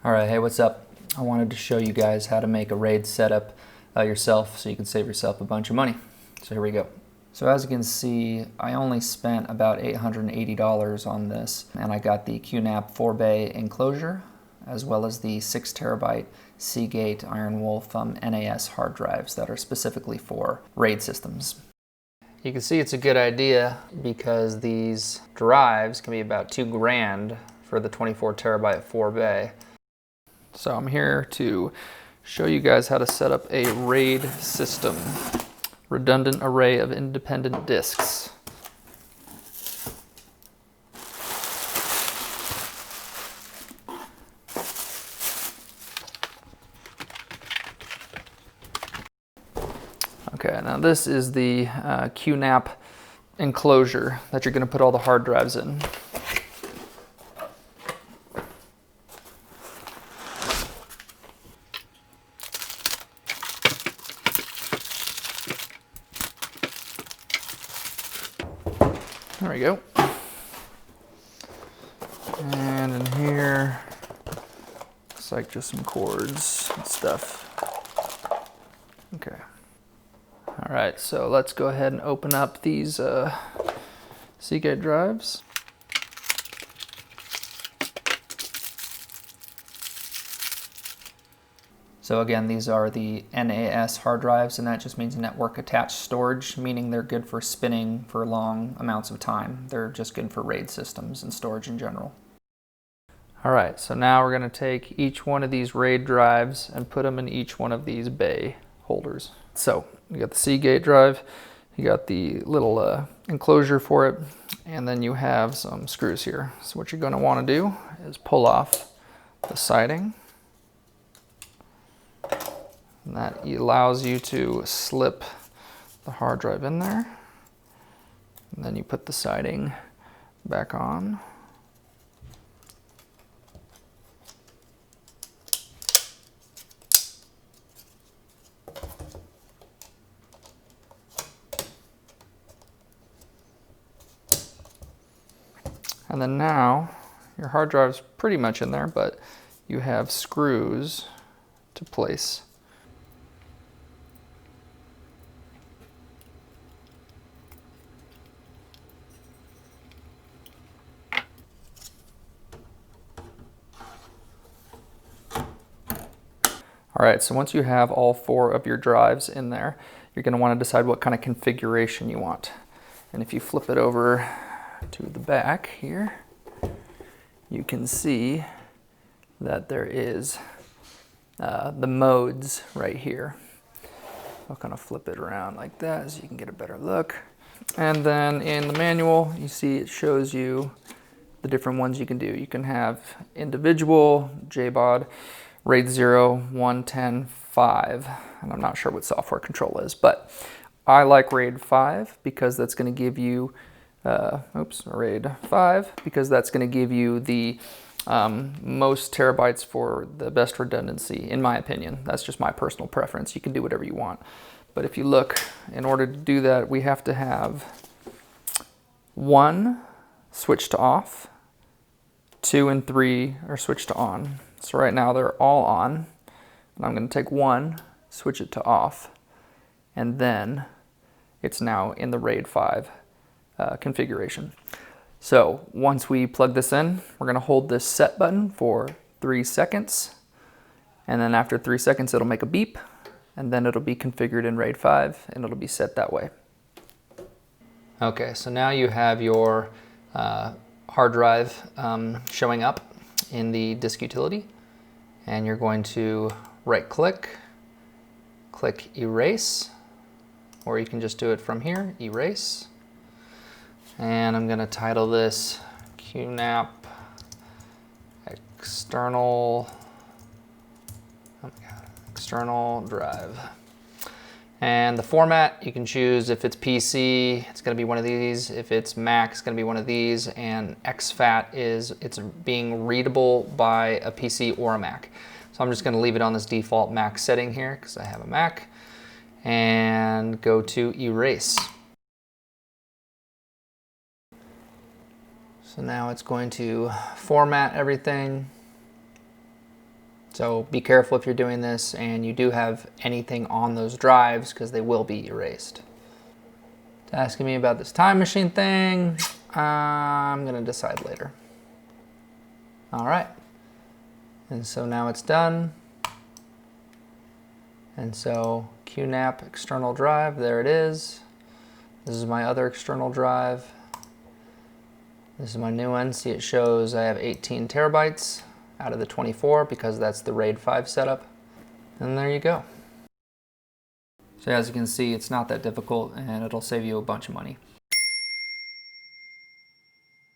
Alright, hey, what's up? I wanted to show you guys how to make a RAID setup yourself so you can save yourself a bunch of money. So here we go. So as you can see, I only spent about $880 on this, and I got the QNAP 4-bay enclosure as well as the 6 terabyte Seagate Iron Wolf NAS hard drives that are specifically for RAID systems. You can see it's a good idea because these drives can be about $2,000 for the 24 terabyte 4-bay. So I'm here to show you guys how to set up a RAID system, redundant array of independent disks. Okay, now this is the QNAP enclosure that you're going to put all the hard drives in. There we go. And in here, looks like just some cords and stuff. Okay. All right, so let's go ahead and open up these Seagate drives. So again, these are the NAS hard drives, and that just means network attached storage, meaning they're good for spinning for long amounts of time. They're just good for RAID systems and storage in general. All right, so now we're gonna take each one of these RAID drives and put them in each one of these bay holders. So you got the Seagate drive, you got the little enclosure for it, and then you have some screws here. So what you're gonna wanna do is pull off the siding. And that allows you to slip the hard drive in there. And then you put the siding back on. And then now your hard drive's pretty much in there, but you have screws to place. All right, so once you have all 4 of your drives in there, you're going to want to decide what kind of configuration you want. And if you flip it over to the back here, you can see that there is the modes right here. I'll kind of flip it around like that so you can get a better look. And then in the manual, you see it shows you the different ones you can do. You can have individual, JBOD, RAID 0, 1, 10, 5, and I'm not sure what software control is, but I like RAID 5 because that's going to give you, RAID 5 because that's going to give you the most terabytes for the best redundancy, in my opinion. That's just my personal preference. You can do whatever you want. But if you look, in order to do that, we have to have 1 switch to off, 2 and 3 are switched to on. So right now they're all on, and I'm going to take 1, switch it to off, and then it's now in the RAID 5 configuration. So once we plug this in, we're going to hold this set button for 3 seconds, and then after 3 seconds it'll make a beep, and then it'll be configured in RAID 5, and it'll be set that way. Okay, so now you have your hard drive showing up in the disk utility, and you're going to right click, click erase, or you can just do it from here, erase. And I'm going to title this QNAP external, external drive. And the format, you can choose if it's PC, it's going to be one of these. If it's Mac, it's going to be one of these. And exFAT is it's being readable by a PC or a Mac. So I'm just going to leave it on this default Mac setting here because I have a Mac. And go to erase. So now it's going to format everything. So be careful if you're doing this and you do have anything on those drives because they will be erased. It's asking me about this time machine thing. I'm gonna decide later. All right, and so now it's done. And so QNAP external drive, there it is. This is my other external drive. This is my new one. See, it shows I have 18 terabytes out of the 24 because that's the RAID 5 setup. And there you go. So as you can see, it's not that difficult and it'll save you a bunch of money.